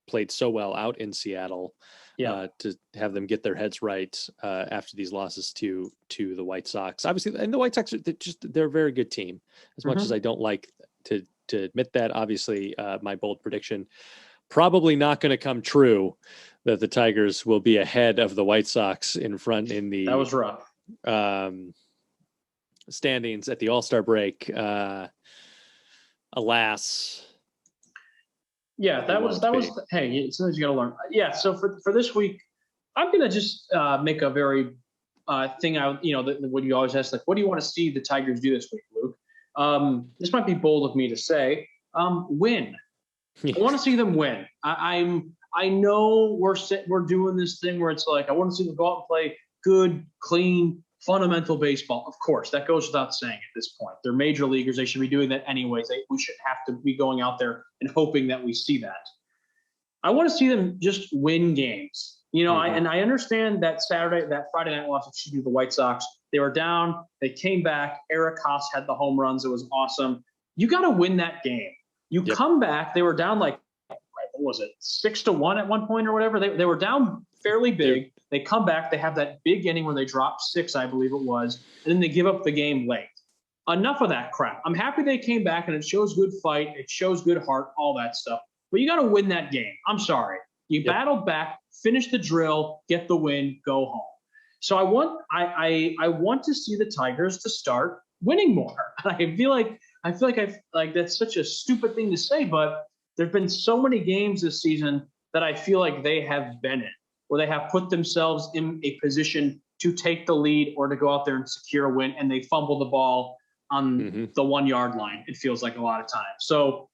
played so well out in Seattle. To have them get their heads right after these losses to the White Sox. Obviously, and the White Sox they're a very good team. As much as I don't like to admit that, obviously, my bold prediction probably not going to come true that the Tigers will be ahead of the White Sox in front in the that was rough standings at the All-Star break. Alas. Yeah, that was hey, sometimes you got to learn. Yeah, so for this week, I'm going to just make a very thing out, what you always ask, like, what do you want to see the Tigers do this week, Luke? This might be bold of me to say, win. I want to see them win. I know we're doing this thing where it's like, I want to see them go out and play good, clean, fundamental baseball. Of course, that goes without saying at this point. They're major leaguers. They should be doing that anyways. We should have to be going out there and hoping that we see that. I want to see them just win games. I understand that Friday night loss to the White Sox. They were down. They came back. Eric Haas had the home runs. It was awesome. You got to win that game. You come back. They were down like, what was it, 6-1 at one point or whatever. They were down fairly big. They come back. They have that big inning where they dropped 6, I believe it was, and then they give up the game late. Enough of that crap. I'm happy they came back, and it shows good fight. It shows good heart, all that stuff. But you got to win that game. I'm sorry. You battle back, finish the drill, get the win, go home. So I want to see the Tigers to start winning more. I feel like that's such a stupid thing to say, but there've been so many games this season that I feel like they have been in, where they have put themselves in a position to take the lead or to go out there and secure a win, and they fumble the ball on the 1 yard line. It feels like a lot of times. So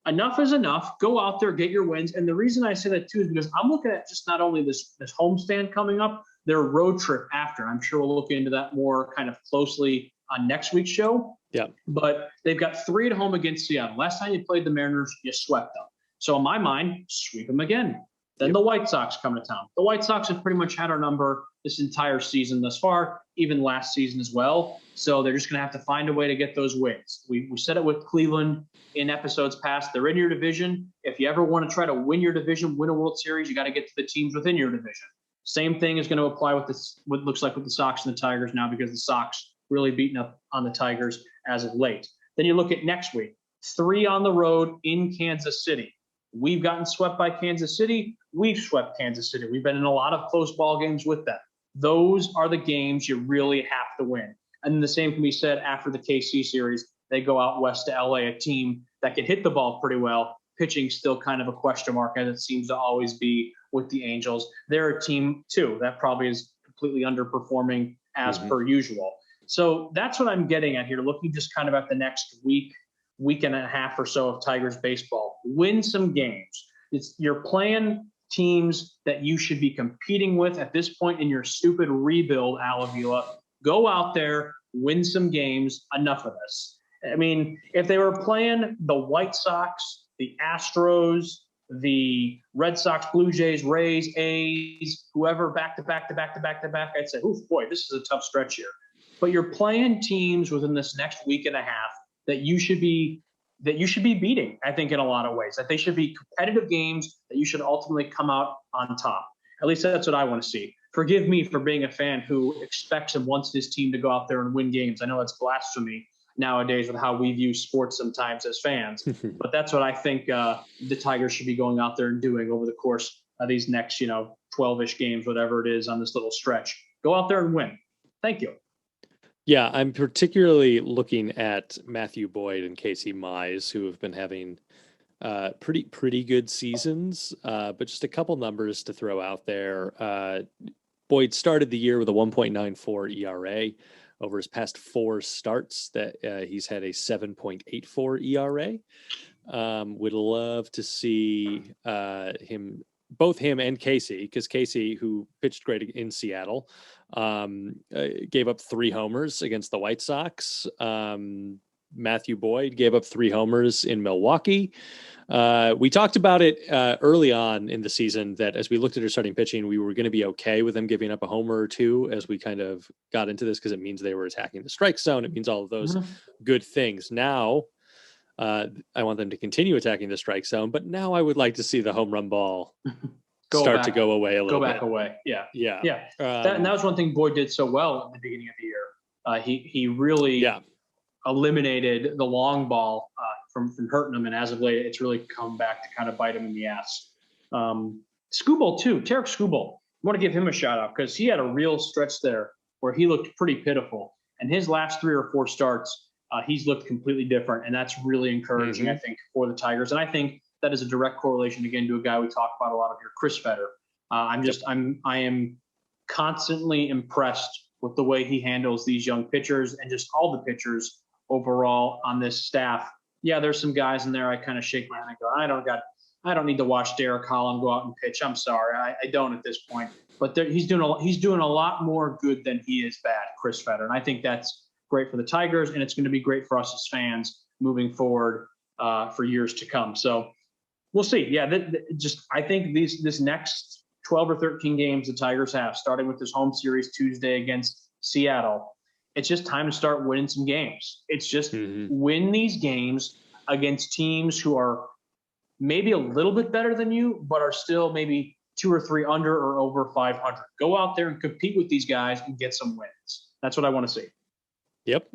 enough is enough. Go out there, get your wins. And the reason I say that too is because I'm looking at just not only this homestand coming up, their road trip after. I'm sure we'll look into that more kind of closely on next week's show. Yeah. But they've got 3 at home against Seattle. Last time you played the Mariners, you swept them. So in my mind, sweep them again. Then the White Sox come to town. The White Sox have pretty much had our number this entire season thus far, even last season as well. So they're just going to have to find a way to get those wins. We said it with Cleveland in episodes past. They're in your division. If you ever want to try to win your division, win a World Series, you got to get to the teams within your division. Same thing is going to apply with what looks like with the Sox and the Tigers now, because the Sox really beating up on the Tigers as of late. Then you look at next week, 3 on the road in Kansas City. We've gotten swept by Kansas City. We've swept Kansas City. We've been in a lot of close ball games with them. Those are the games you really have to win. And the same can be said after the KC series. They go out west to LA, a team that can hit the ball pretty well. Pitching still kind of a question mark, as it seems to always be with the Angels. They're a team, too, that probably is completely underperforming as per usual. So that's what I'm getting at here, looking just kind of at the next week and a half or so of Tigers baseball. Win some games. You're playing teams that you should be competing with at this point in your stupid rebuild, Al Avila. Go out there, win some games. Enough of this. I mean, if they were playing the White Sox, the Astros, the Red Sox, Blue Jays, Rays, A's, whoever back to back, I'd say, oof, boy, this is a tough stretch here. But you're playing teams within this next week and a half that you should be beating, I think, in a lot of ways. That they should be competitive games that you should ultimately come out on top. At least that's what I want to see. Forgive me for being a fan who expects and wants his team to go out there and win games. I know that's blasphemy nowadays with how we view sports sometimes as fans, but that's what I think the Tigers should be going out there and doing over the course of these next, 12-ish games, whatever it is on this little stretch. Go out there and win. Thank you. Yeah, I'm particularly looking at Matthew Boyd and Casey Mize, who have been having pretty good seasons, but just a couple numbers to throw out there. Boyd started the year with a 1.94 ERA. Over his past 4 starts, that he's had a 7.84 ERA. Would love to see both him and Casey, because Casey, who pitched great in Seattle, gave up 3 homers against the White Sox. Matthew Boyd gave up 3 homers in Milwaukee. We talked about it early on in the season that as we looked at our starting pitching, we were going to be okay with them giving up a homer or 2 as we kind of got into this, because it means they were attacking the strike zone. It means all of those good things. Now, I want them to continue attacking the strike zone, but now I would like to see the home run ball start to go away a little bit. Go back away. Yeah. Yeah. And that was one thing Boyd did so well at the beginning of the year. He really eliminated the long ball from hurting him, and as of late, it's really come back to kind of bite him in the ass. Skubal too, Tarek Skubal. I want to give him a shout out because he had a real stretch there where he looked pretty pitiful, and his last 3 or 4 starts, he's looked completely different, and that's really encouraging, I think, for the Tigers. And I think that is a direct correlation again to a guy we talk about a lot of here, Chris Fetter. I am constantly impressed with the way he handles these young pitchers and just all the pitchers overall on this staff. Yeah, there's some guys in there I kind of shake my head and go, I don't need to watch Derek Holland go out and pitch. I'm sorry, I don't at this point. But he's doing a lot more good than he is bad, Chris Fetter, and I think that's great for the Tigers, and it's going to be great for us as fans moving forward for years to come. So we'll see. Yeah, I think this next 12 or 13 games the Tigers have, starting with this home series Tuesday against Seattle, it's just time to start winning some games. It's just win these games against teams who are maybe a little bit better than you, but are still maybe 2 or 3 under or over 500. Go out there and compete with these guys and get some wins. That's what I want to see. Yep.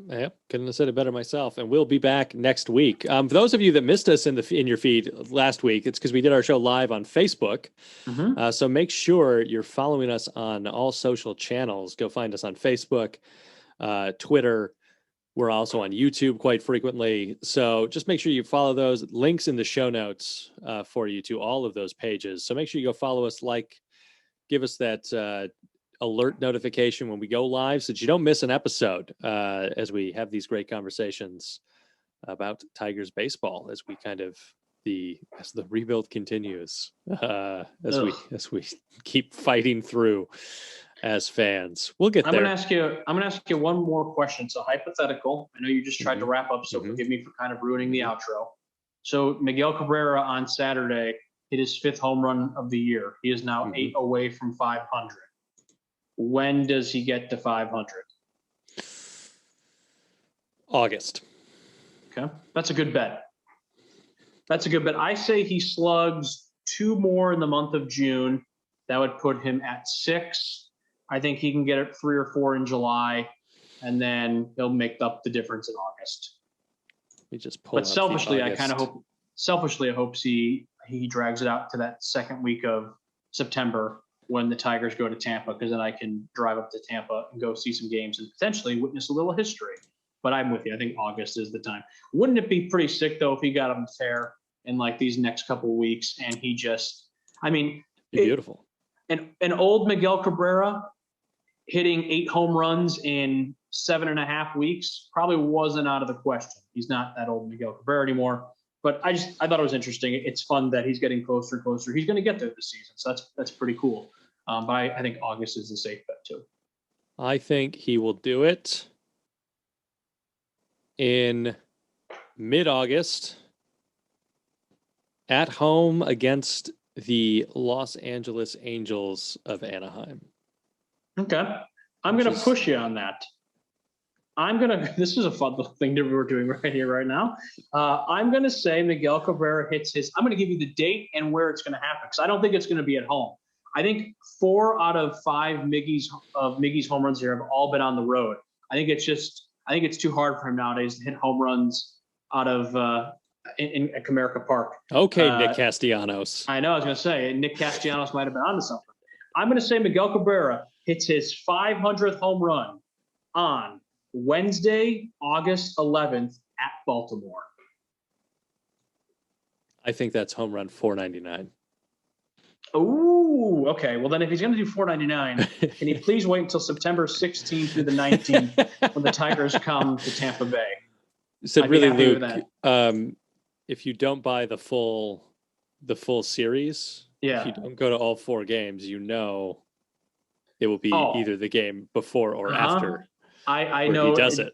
Couldn't have said it better myself. And we'll be back next week. For those of you that missed us in your feed last week, it's because we did our show live on Facebook. Mm-hmm. So make sure you're following us on all social channels. Go find us on Facebook, Twitter. We're also on YouTube quite frequently. So just make sure you follow those links in the show notes for you to all of those pages. So make sure you go follow us, give us that alert notification when we go live so that you don't miss an episode as we have these great conversations about Tigers baseball as the rebuild continues, as we keep fighting through as fans. We'll get there. I'm gonna ask you one more question. So hypothetical. I know you just tried to wrap up, so forgive me for kind of ruining the outro. So Miguel Cabrera on Saturday hit his 5th home run of the year. He is now 8 away from 500. When does he get to 500? August. Okay. That's a good bet. I say he slugs 2 more in the month of June. That would put him at 6. I think he can get it 3 or 4 in July, and then he'll make up the difference in August. We just pull. But selfishly, I hope he drags it out to that second week of September when the Tigers go to Tampa, because then I can drive up to Tampa and go see some games and potentially witness a little history. But I'm with you. I think August is the time. Wouldn't it be pretty sick, though, if he got him fair in like these next couple of weeks and he just, beautiful. An old Miguel Cabrera hitting 8 home runs in 7.5 weeks probably wasn't out of the question. He's not that old Miguel Cabrera anymore. But I thought it was interesting. It's fun that he's getting closer and closer. He's going to get there this season, so that's pretty cool. But I think August is a safe bet too. I think he will do it in mid-August at home against the Los Angeles Angels of Anaheim. Okay, I'm going to push you on that. This is a fun little thing that we're doing right here, right now. I'm going to say Miguel Cabrera hits his, I'm going to give you the date and where it's going to happen, because I don't think it's going to be at home. I think 4 out of 5 Miggy's home runs here have all been on the road. I think it's too hard for him nowadays to hit home runs out of at Comerica Park. Okay, Nick Castellanos. I know, I was going to say, Nick Castellanos might have been onto something. I'm going to say Miguel Cabrera hits his 500th home run on Wednesday, August 11th at Baltimore. I think that's home run 499. Oh, okay. Well, then if he's going to do 499, can he please wait until September 16th through the 19th when the Tigers come to Tampa Bay? So really, Luke, if you don't buy the full series, if you don't go to all 4 games, it will be either the game before or after. I know. He does it.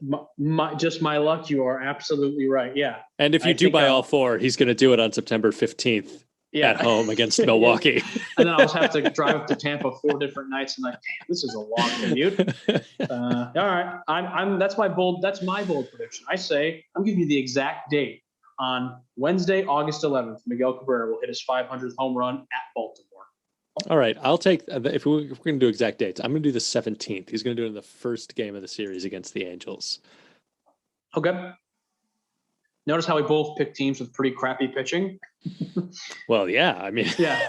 Just my luck. You are absolutely right. Yeah. And if you do buy all 4, he's going to do it on September 15th at home against Milwaukee. And then I'll just have to drive up to Tampa 4 different nights and damn, this is a long commute. All right. That's my bold prediction. I say I'm giving you the exact date. On Wednesday, August 11th, Miguel Cabrera will hit his 500th home run at Baltimore. All right, I'll take if we're going to do exact dates. I'm going to do the 17th. He's going to do it in the first game of the series against the Angels. Okay. Notice how we both picked teams with pretty crappy pitching. Well, yeah. I mean, yeah.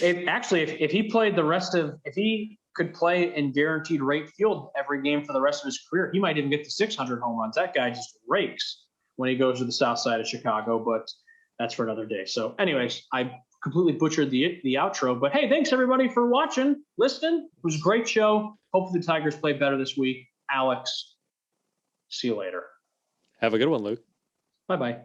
If he played if he could play in guaranteed rate field every game for the rest of his career, he might even get to 600 home runs. That guy just rakes when he goes to the south side of Chicago, but that's for another day. So anyways, I completely butchered the outro, but hey, thanks everybody for watching, listening. It was a great show. Hopefully the Tigers play better this week. Alex, see you later. Have a good one, Luke. Bye-bye.